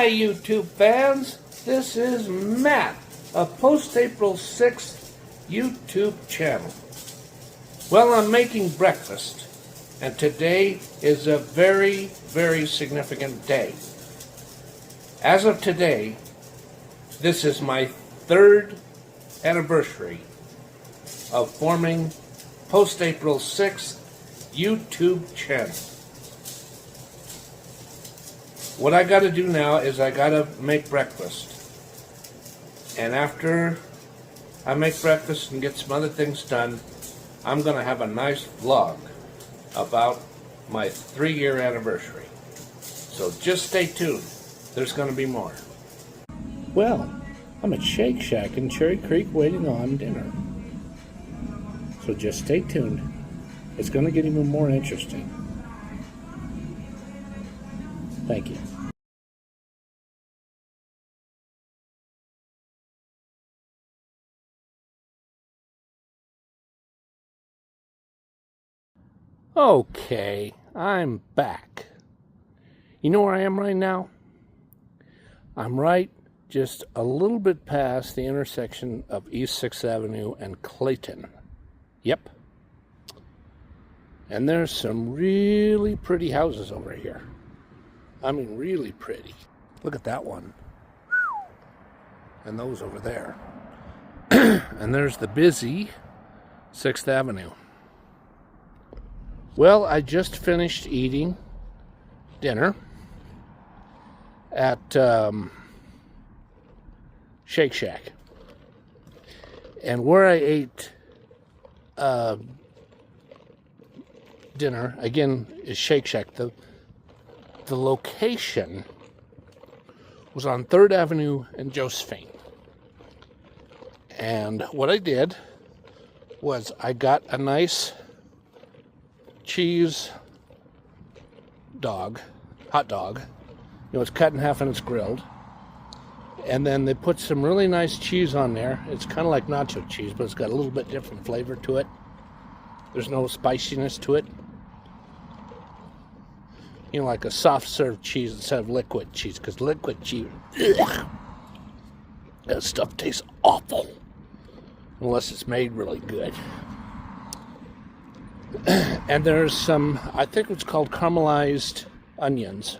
Hi, YouTube fans. This is Matt of Post-April 6th YouTube channel. Well, I'm making breakfast, and today is a very, very significant day. As of today, this is my 3rd anniversary of forming Post-April 6th YouTube channel. What I got to do now is I got to make breakfast. And after I make breakfast and get some other things done, I'm going to have a nice vlog about my 3-year anniversary. So just stay tuned. There's going to be more. Well, I'm at Shake Shack in Cherry Creek waiting on dinner. So just stay tuned. It's going to get even more interesting. Thank you. Okay, I'm back. You know where I am right now? I'm right just a little bit past the intersection of East 6th Avenue and Clayton. Yep. And there's some really pretty houses over here. I mean, really pretty. Look at that one. And those over there. And there's the busy 6th Avenue. Well, I just finished eating dinner at Shake Shack. And where I ate dinner, again, is Shake Shack. The location was on 3rd Avenue and Josephine. And what I did was I got a nice cheese hot dog. You know, it's cut in half and it's grilled. And then they put some really nice cheese on there. It's kind of like nacho cheese, but it's got a little bit different flavor to it. There's no spiciness to it. You know, like a soft serve cheese instead of liquid cheese, because liquid cheese, ugh, that stuff tastes awful unless it's made really good. And there's some, I think it's called caramelized onions.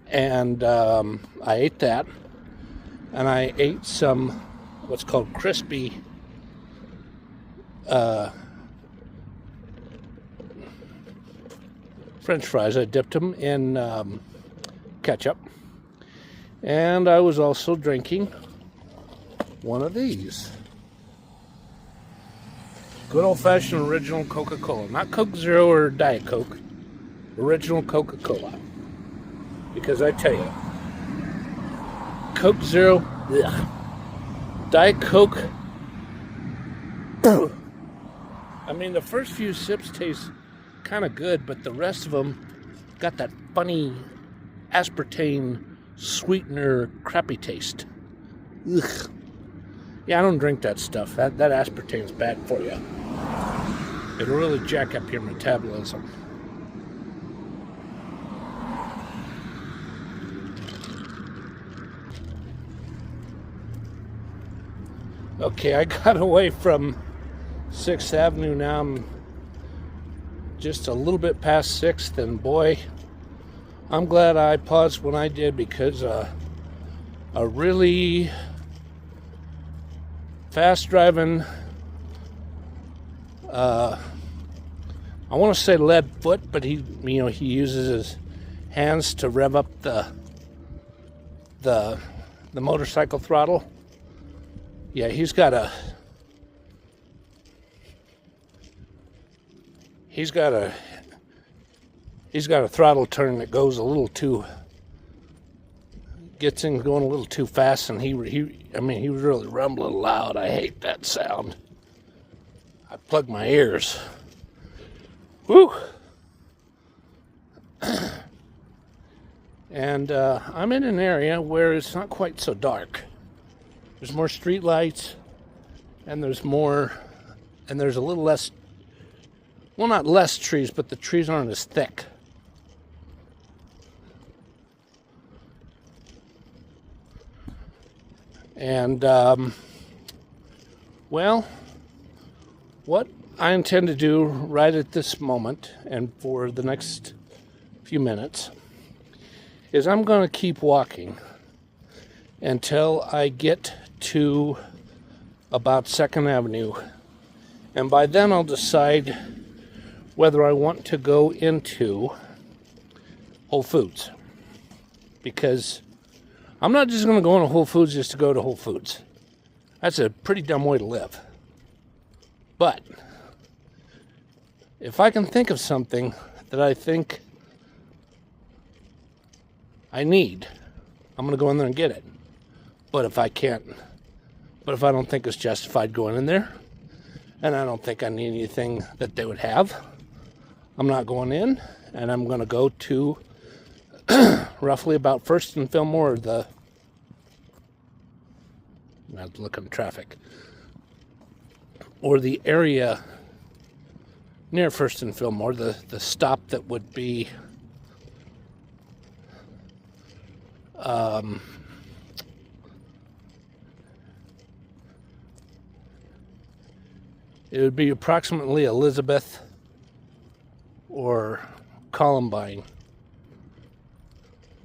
And I ate that. And I ate some, what's called crispy French fries. I dipped them in ketchup. And I was also drinking one of these. Good old-fashioned original Coca-Cola. Not Coke Zero or Diet Coke. Original Coca-Cola. Because I tell you, Coke Zero, ugh. Diet Coke, I mean, the first few sips taste kind of good, but the rest of them got that funny aspartame sweetener crappy taste. Ugh. Yeah, I don't drink that stuff. That aspartame's bad for you. It'll really jack up your metabolism. Okay, I got away from 6th Avenue now. I'm just a little bit past 6th, and boy, I'm glad I paused when I did, because a really fast driving, I want to say lead foot, but he uses his hands to rev up the motorcycle throttle. Yeah, he's got a throttle turn that goes a little too, gets things going a little too fast, and he was really rumbling loud. I hate that sound. I plug my ears. Woo! And I'm in an area where it's not quite so dark. There's more street lights, and there's a little less, well, not less trees, but the trees aren't as thick. And, well, what I intend to do right at this moment and for the next few minutes is I'm going to keep walking until I get to about 2nd Avenue. And by then I'll decide whether I want to go into Whole Foods. Because I'm not just going to go into Whole Foods just to go to Whole Foods. That's a pretty dumb way to live. But if I can think of something that I think I need, I'm going to go in there and get it. But if I don't think it's justified going in there, and I don't think I need anything that they would have, I'm not going in, and I'm going to go to roughly about 1st and Fillmore, I have to look at the traffic, or the area near 1st and Fillmore, the stop that would be it would be approximately Elizabeth or Columbine.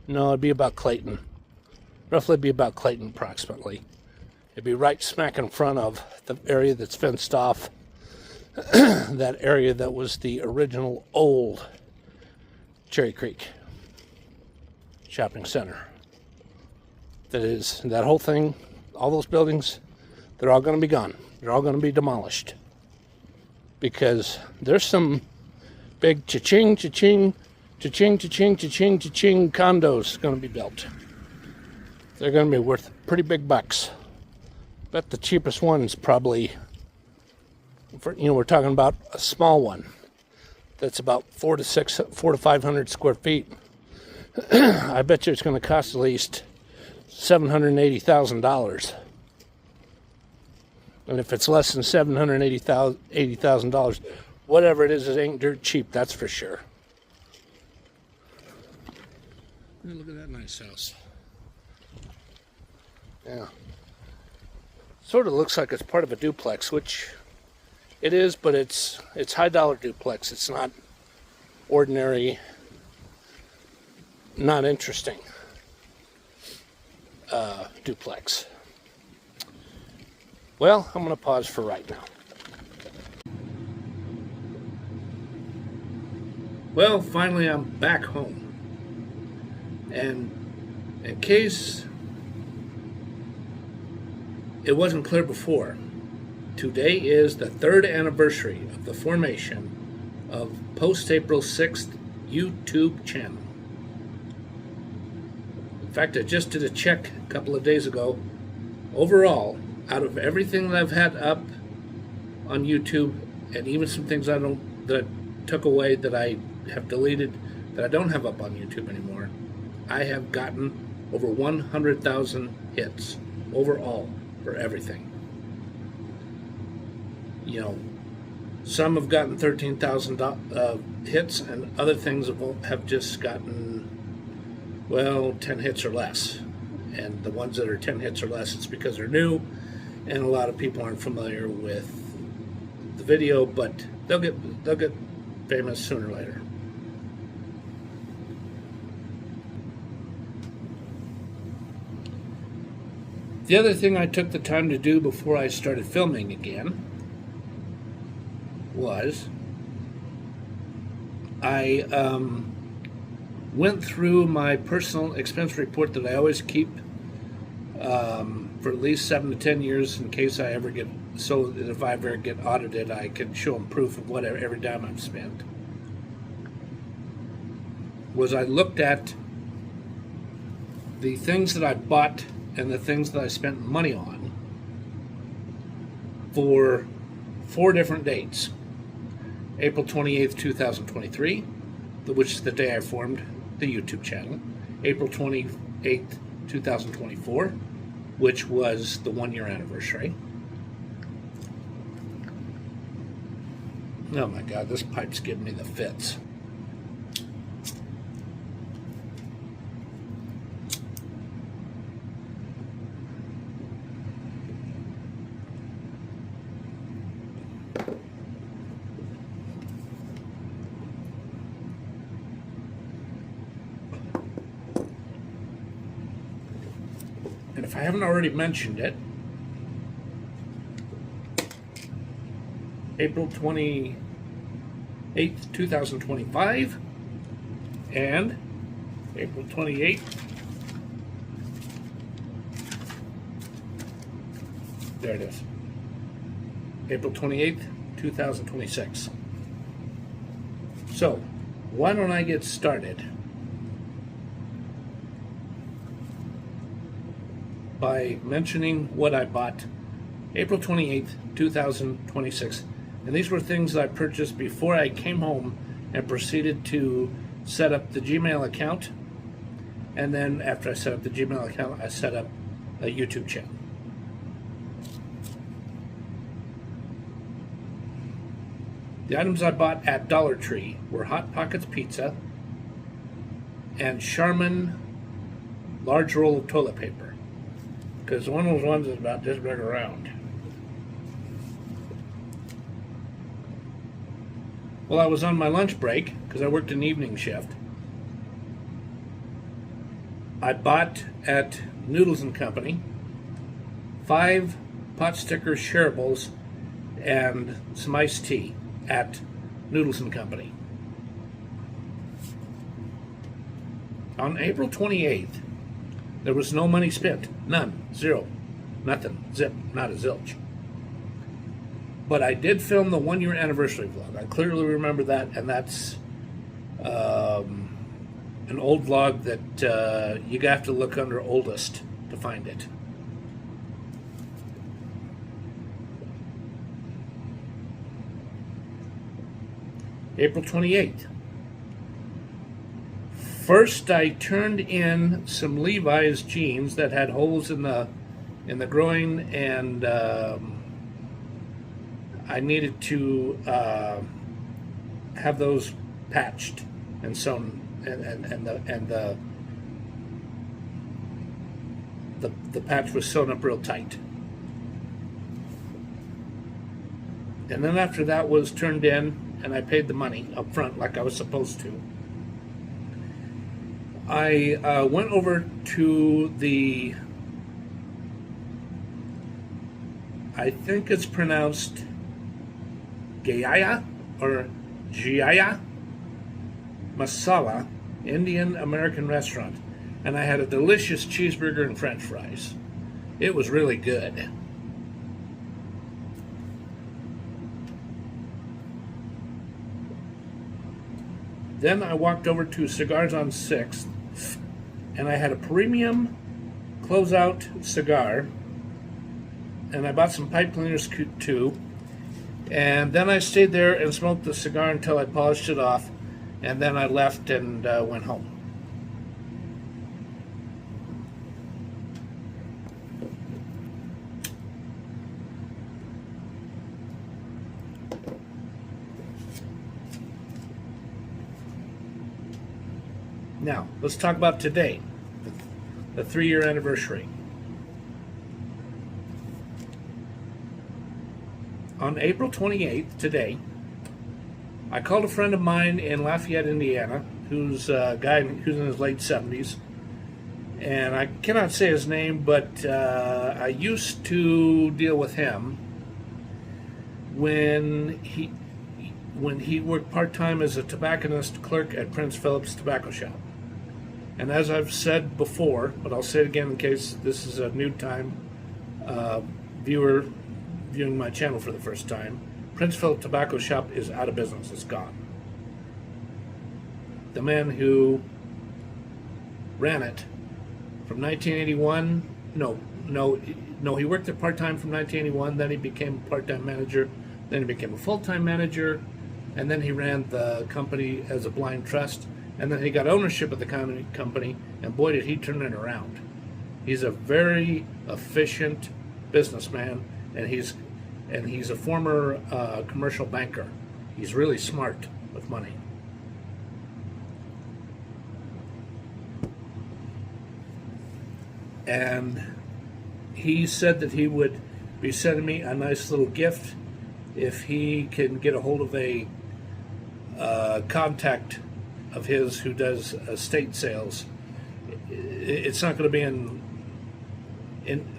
No, it'd be about Clayton. Roughly be about Clayton approximately. It'd be right smack in front of the area that's fenced off. That area that was the original old Cherry Creek shopping center. That whole thing, all those buildings, they're all going to be gone. They're all going to be demolished. Because there's some big cha-ching, cha-ching, cha-ching, cha-ching, cha-ching, cha-ching condos going to be built. They're going to be worth pretty big bucks. Bet the cheapest one's probably, we're talking about a small one that's about 400 to 500 square feet. I bet you it's going to cost at least $780,000. And if it's less than $780,000, whatever it is, it ain't dirt cheap, that's for sure. Look at that nice house. Yeah. Sort of looks like it's part of a duplex, which it is, but it's high dollar duplex. It's not ordinary, not interesting duplex. Well, I'm going to pause for right now. Well, finally I'm back home. And in case it wasn't clear before, today is the 3rd anniversary of the formation of post-April 6th YouTube channel. In fact, I just did a check a couple of days ago. Overall, out of everything that I've had up on YouTube, and even some things that I took away, that I have deleted, that I don't have up on YouTube anymore, I have gotten over 100,000 hits overall for everything. Some have gotten 13,000 hits, and other things have just gotten, 10 hits or less. And the ones that are 10 hits or less, it's because they're new, and a lot of people aren't familiar with the video, but they'll get famous sooner or later. The other thing I took the time to do before I started filming again was I went through my personal expense report that I always keep for at least 7 to 10 years, in case I ever get, so that if I ever get audited, I can show them proof of whatever, every dime I've spent. I looked at the things that I bought and the things that I spent money on for 4 different dates. April 28th, 2023, which is the day I formed the YouTube channel. April 28th, 2024, which was the 1-year anniversary. Oh my God, this pipe's giving me the fits. And if I haven't already mentioned it, April 28th, 2025, and April 28th, there it is, April 28th, 2026. So, why don't I get started by mentioning what I bought April 28th, 2026. And these were things I purchased before I came home and proceeded to set up the Gmail account. And then after I set up the Gmail account, I set up a YouTube channel. The items I bought at Dollar Tree were Hot Pockets Pizza and Charmin large roll of toilet paper. Because one of those ones is about this big around. While I was on my lunch break, because I worked an evening shift, I bought at Noodles and Company 5 pot sticker shareables and some iced tea at Noodles and Company. On April 28th, there was no money spent. None. Zero. Nothing. Zip. Not a zilch. But I did film the 1-year anniversary vlog. I clearly remember that, and that's an old vlog that you have to look under oldest to find it. April 28th. First, I turned in some Levi's jeans that had holes in the groin, and I needed to have those patched and sewn, and the patch was sewn up real tight. And then after that was turned in, and I paid the money up front like I was supposed to, I went over to the, I think it's pronounced Gaya or Giaya Masala Indian American restaurant, and I had a delicious cheeseburger and french fries. It was really good. Then I walked over to Cigars on 6th, and I had a premium closeout cigar, and I bought some pipe cleaners too. And then I stayed there and smoked the cigar until I polished it off, and then I left and went home. Now, let's talk about today, the 3-year anniversary. On April 28th, today, I called a friend of mine in Lafayette, Indiana, who's a guy who's in his late 70s. And I cannot say his name, but I used to deal with him when he worked part-time as a tobacconist clerk at Prince Philip's Tobacco Shop. And as I've said before, but I'll say it again in case this is a new time viewer viewing my channel for the first time, Prince Philip Tobacco Shop is out of business. It's gone. The man who ran it from 1981, he worked there part-time from 1981, then he became a part-time manager, then he became a full-time manager, and then he ran the company as a blind trust, and then he got ownership of the company, and boy did he turn it around. He's a very efficient businessman, and he's a former commercial banker. He's really smart with money. And he said that he would be sending me a nice little gift if he can get a hold of a contact of his who does estate sales. It's not going to be in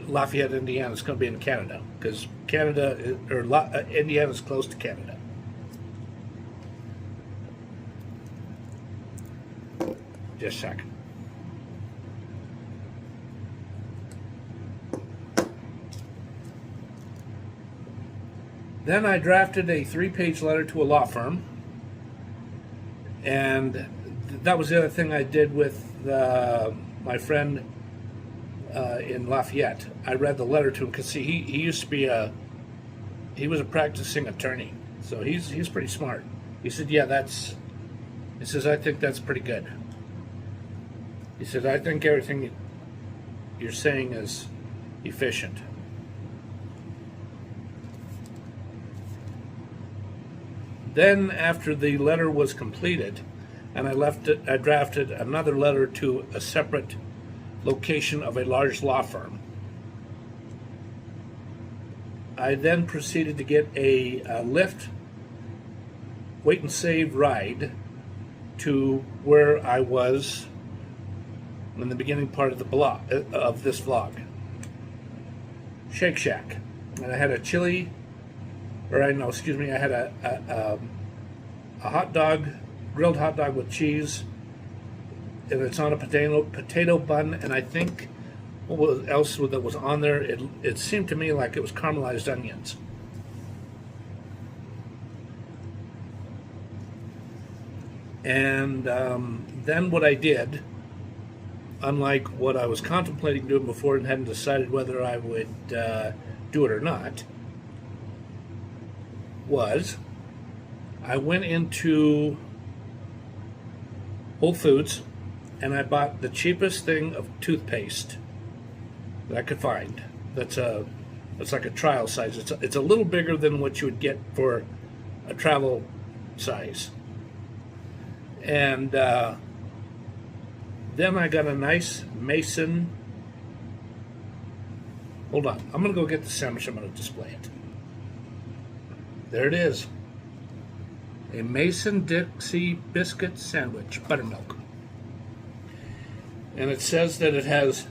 Lafayette, Indiana. It's going to be in Canada, because Indiana is close to Canada. Just a second. Then I drafted a 3-page letter to a law firm, and that was the other thing I did with my friend in Lafayette. I read the letter to him, because he used to be he was a practicing attorney, so he's pretty smart. He said, yeah, he says, I think that's pretty good. He said, I think everything you're saying is efficient. Then, after the letter was completed, and I drafted another letter to a separate location of a large law firm. I then proceeded to get a Lyft wait and save ride to where I was in the beginning part of this vlog, Shake Shack, and I had a chili. I had a hot dog, grilled hot dog with cheese, and it's on a potato bun, and I think what else that was on there, it seemed to me like it was caramelized onions. And then what I did, unlike what I was contemplating doing before and hadn't decided whether I would do it or not, was I went into Whole Foods and I bought the cheapest thing of toothpaste that I could find. That's like a trial size. It's a little bigger than what you would get for a travel size. And then I got a nice Mason. Hold on, I'm gonna go get the sandwich. I'm gonna display it. There it is. A Mason-Dixie biscuit sandwich, buttermilk. And it says that it has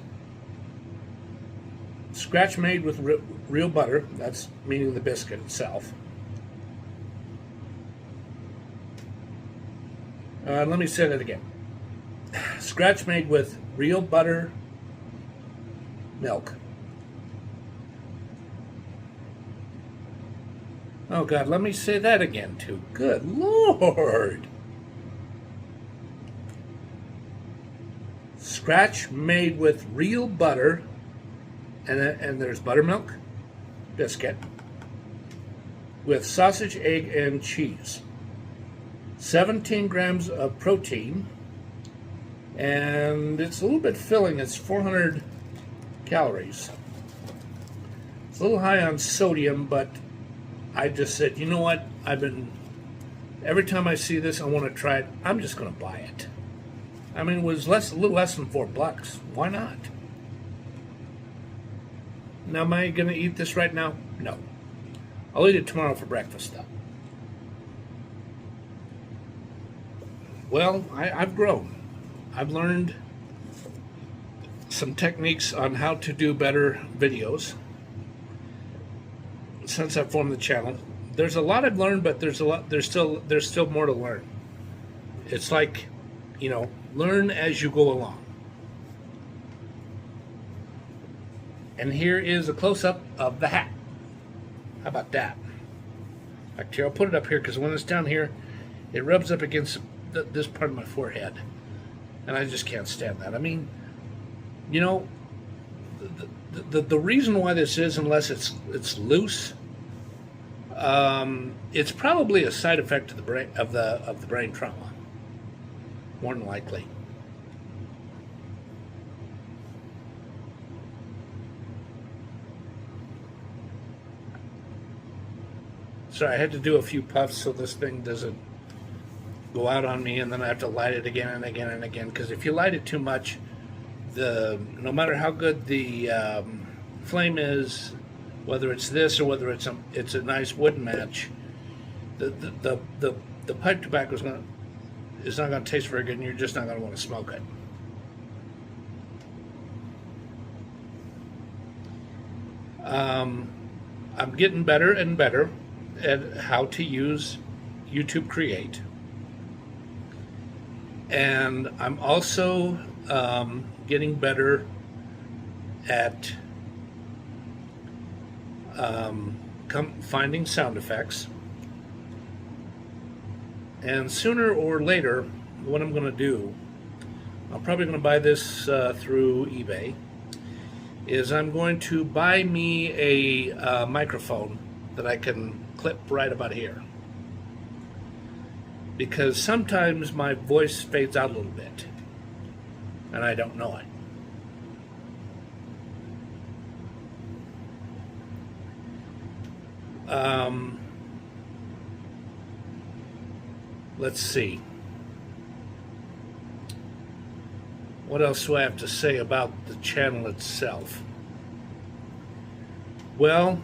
scratch made with real butter. That's meaning the biscuit itself. Let me say that again. Scratch made with real butter milk. Oh God, let me say that again too. Good Lord. Scratch made with real butter, and there's buttermilk biscuit with sausage, egg, and cheese. 17 grams of protein, and it's a little bit filling. It's 400 calories. It's a little high on sodium, but I just said, you know what? Every time I see this, I want to try it. I'm just going to buy it. I mean, it was a little less than $4. Why not? Now, am I going to eat this right now? No. I'll eat it tomorrow for breakfast, though. Well, I've grown. I've learned some techniques on how to do better videos since I've formed the channel. There's a lot I've learned, but there's still more to learn. It's like, learn as you go along. And here is a close-up of the hat. How about that? Actually, I'll put it up here because when it's down here, it rubs up against this part of my forehead, and I just can't stand that. I mean, the reason why this is, unless it's loose, it's probably a side effect of the brain trauma, more than likely. Sorry, I had to do a few puffs so this thing doesn't go out on me, and then I have to light it again and again and again, because if you light it too much, no matter how good the flame is, whether it's this or whether it's a nice wood match, the pipe tobacco is not going to taste very good, and you're just not going to want to smoke it. I'm getting better and better at how to use YouTube Create, and I'm also getting better at finding sound effects. And sooner or later, what I'm going to do, I'm probably going to buy this through eBay, is I'm going to buy me a microphone that I can clip right about here. Because sometimes my voice fades out a little bit, and I don't know it. Let's see. What else do I have to say about the channel itself? Well,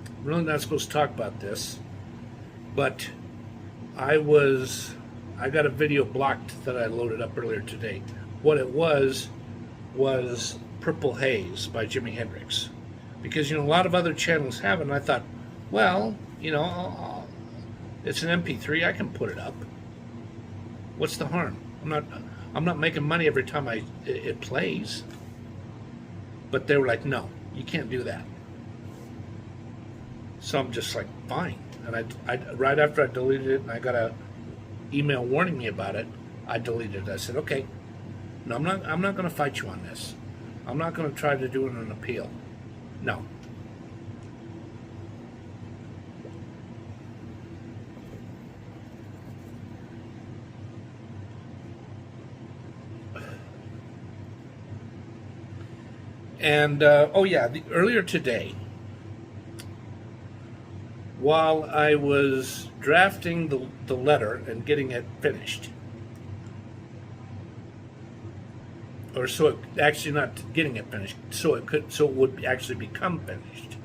I'm really not supposed to talk about this, but I got a video blocked that I loaded up earlier today. What it was Purple Haze by Jimi Hendrix. Because, you know, a lot of other channels have it, and I thought, well, you know, it's an MP3, I can put it up. What's the harm? I'm not making money every time it plays. But they were like, no, you can't do that. So I'm just like, fine. And I right after I deleted it, and I got a email warning me about it, I deleted it. I said, okay, no, I'm not going to fight you on this. I'm not going to try to do an appeal. No. And, oh yeah, earlier today, while I was drafting the letter and getting it finished, or so it, actually not getting it finished, so it would actually become finished,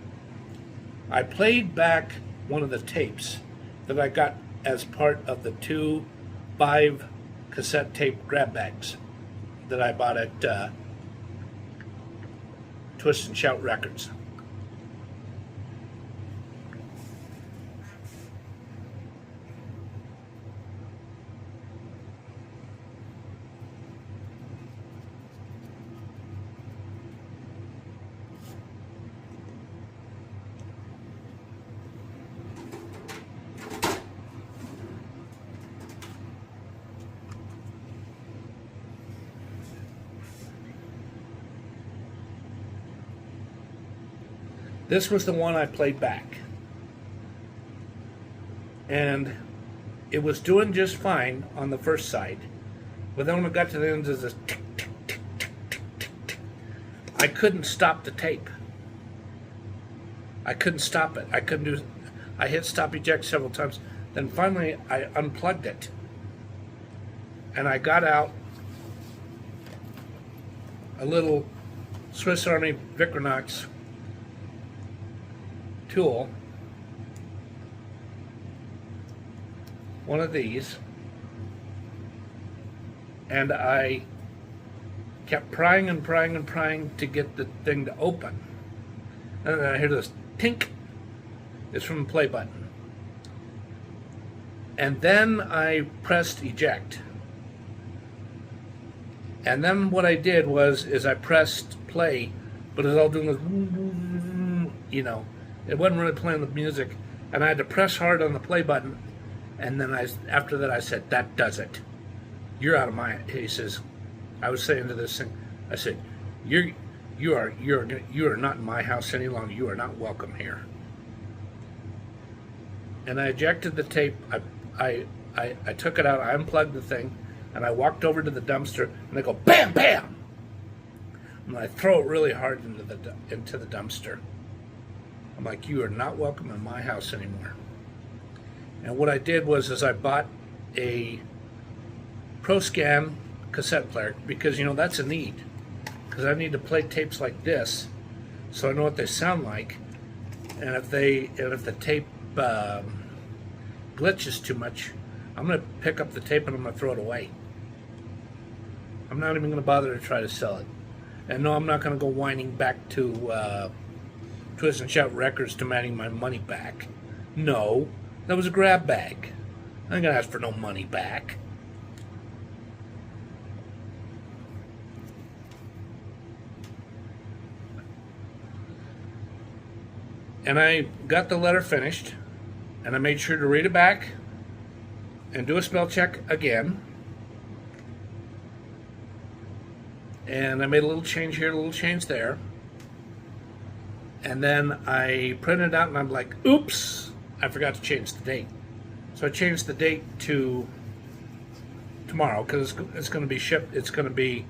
I played back one of the tapes that I got as part of the 2 5 cassette tape grab bags that I bought at Twist and Shout Records. This was the one I played back. And it was doing just fine on the first side. But then when it got to the end of this tick, tick, tick, tick, tick, tick, tick, I couldn't stop the tape. I couldn't stop it. I hit stop eject several times. Then finally I unplugged it. And I got out a little Swiss Army Victorinox tool, one of these, and I kept prying and prying and prying to get the thing to open. And then I hear this tink. It's from the play button. And then I pressed eject. And then what I did is I pressed play, but it was all doing this, you know, it wasn't really playing the music, and I had to press hard on the play button, and then after that I said, that does it. You're out of my, he says, I was saying to this thing, I said, you are not in my house any longer. You are not welcome here. And I ejected the tape. I took it out. I unplugged the thing, and I walked over to the dumpster, and I go bam, bam, and I throw it really hard into the dumpster. I'm like, you are not welcome in my house anymore. And what I did was I bought a ProScan cassette player, because, you know, that's a need. Because I need to play tapes like this so I know what they sound like And if the tape glitches too much, I'm going to pick up the tape and I'm going to throw it away. I'm not even going to bother to try to sell it. And no, I'm not going to go whining back to Twist and Shout Records demanding my money back. No, that was a grab bag. I ain't going to ask for no money back. And I got the letter finished, and I made sure to read it back and do a spell check again. And I made a little change here, a little change there. And then I printed it out, and I'm like, oops, I forgot to change the date. So I changed the date to tomorrow, because it's going to be shipped. It's going to be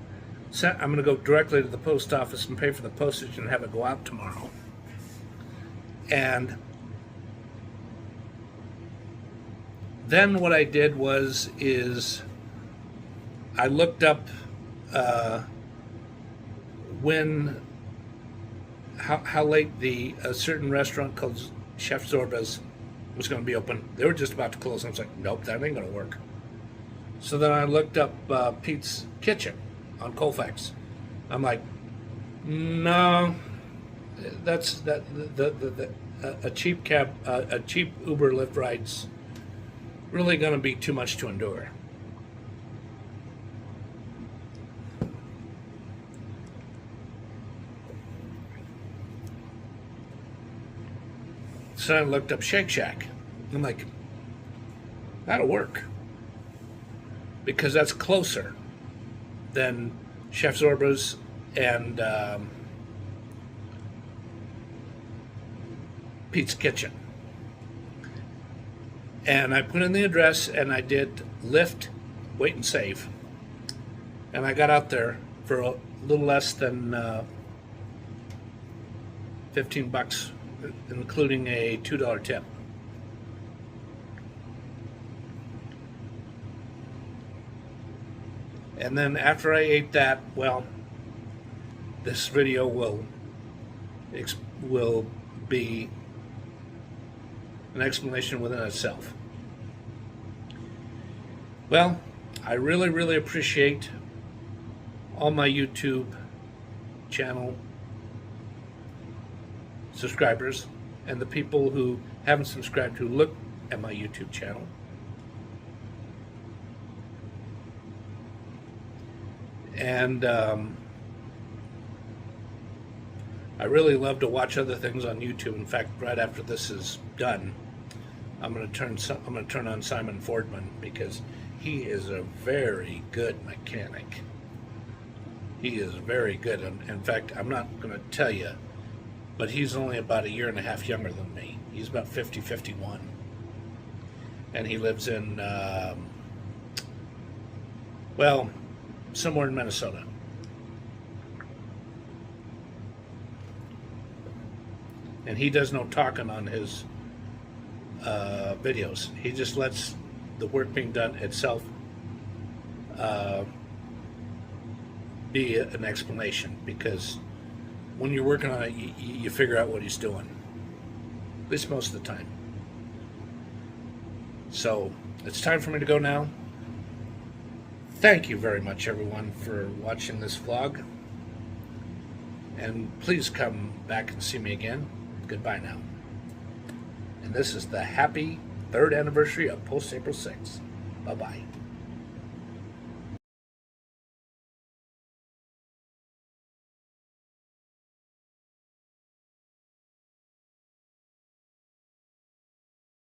sent. I'm going to go directly to the post office and pay for the postage and have it go out tomorrow. And then what I did is I looked up how late a certain restaurant called Chef Zorba's was going to be open. They were just about to close. I was like, nope, that ain't going to work. So then I looked up Pete's Kitchen on Colfax. I'm like, no, that's a cheap Uber Lyft ride's really going to be too much to endure. So I looked up Shake Shack. I'm like, that'll work, because that's closer than Chef Zorba's and Pete's Kitchen. And I put in the address, and I did Lyft, Wait and Save, and I got out there for a little less than $15, including a $2 tip. And then after I ate that, well, this video will be an explanation within itself. Well, I really, really appreciate all my YouTube channel subscribers and the people who haven't subscribed who look at my YouTube channel. And I really love to watch other things on YouTube. In fact, right after this is done, I'm going to turn on Simon Fordman, because he is a very good mechanic. He is very good. In fact, I'm not going to tell you, but he's only about a year and a half younger than me. He's about 50, 51. And he lives in, well, somewhere in Minnesota. And he does no talking on his videos. He just lets the work being done itself be an explanation, because when you're working on it, you figure out what he's doing, at least most of the time. So it's time for me to go now. Thank you very much, everyone, for watching this vlog, and please come back and see me again. Goodbye now. And this is the happy 3rd anniversary of post April 6th. Bye-bye.